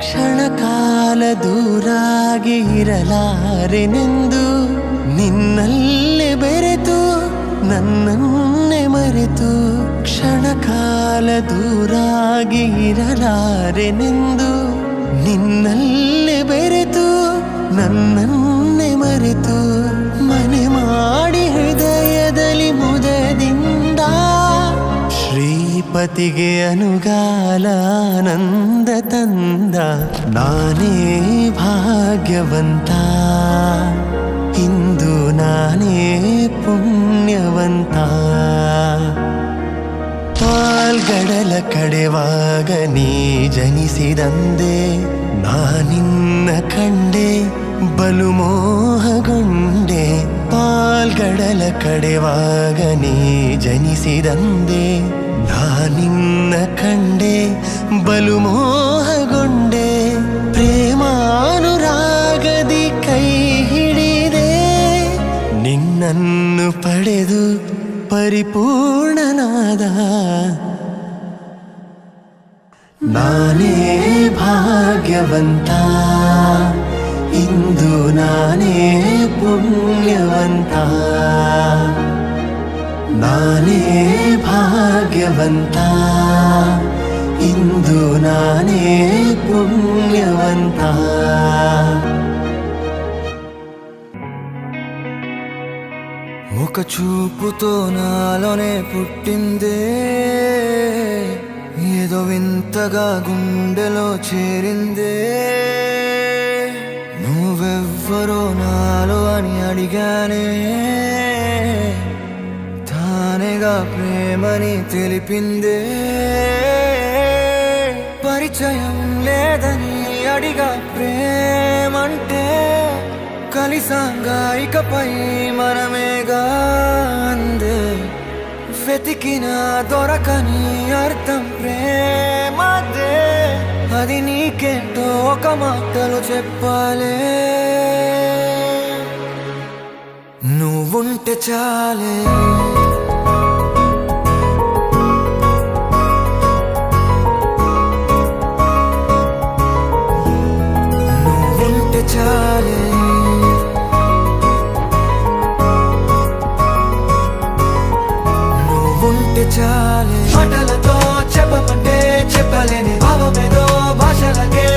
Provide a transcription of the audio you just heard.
ಕ್ಷಣಕಾಲ ದೂರಾಗಿ ಇರಲಾರೆನೆಂದು ನಿನ್ನಲ್ಲೇ ಬೆರೆತು ನನ್ನನ್ನೇ ಮರೆತು ಕ್ಷಣಕಾಲ ದೂರಾಗಿ ಇರಲಾರೆನೆಂದು ನಿನ್ನಲ್ಲೇ ಬೆರೆತು ನನ್ನನ್ನೇ ಮರೆತು ಮನೆ ಮಾಡಿ ಹೃದಯದಲ್ಲಿ ಮುದದಿಂದ ಶ್ರೀಪತಿಗೆ ಅನುಗಾಲ ಆನಂದ ತಂದ ನಾನೇ ಭಾಗ್ಯವಂತ ಇಂದು ನಾನೇ ಪುಣ್ಯವಂತ ಪಾಲ್ಗಡಲ ಕಡೆವಾಗ ನೀ ಜನಿಸಿದಂದೆ ನಾನಿನ್ನ ಕಂಡೆ ಬಲು ಮೋಹಗೊಂಡೆ ಪಾಲ್ಗಡಲ ಕಡೆವಾಗ ನೀ ಜನಿಸಿದಂದೆ ನಾನಿನ್ನ ಕಂಡೆ ಬಲು ಮೋಹಗೊಂಡೆ ಪ್ರೇಮಾನುರಾಗದಿ ಕೈ ಹಿಡಿದೆ ನಿನ್ನನ್ನು ಪಡೆದು ಪರಿಪೂರ್ಣನಾದ ನಾನೇ ಭಾಗ್ಯವಂತ ಇಂದು ನಾನೇ ಪುಣ್ಯವಂತ ನಾನೇ ಭಾಗ್ಯವಂತ ಇಂದು ನಾನೇ ಪುಣ್ಯವಂತ ఒక చూపుతో నాలోనే పుట్టిందే ఏదో వింతగా గుండెలో చేరిందే నువ్వెవ్వరో నాలో అని అడిగానే తానేగా ప్రేమని తెలిపిందే పరిచయం లేదని అడిగా ప్రేమంటే కలిసాంగా ఇకపై మనమేగా అందే వెతికిన దొరకని అర్థం ప్రేమదే అది నీకేంటో ఒక మాటలో చెప్పాలే నువ్వుంటే చాలే నువ్వుంటే చాలే చాలే మాటలతో చెప్పమంటే చెప్పలేని భావమేదో భాషలకే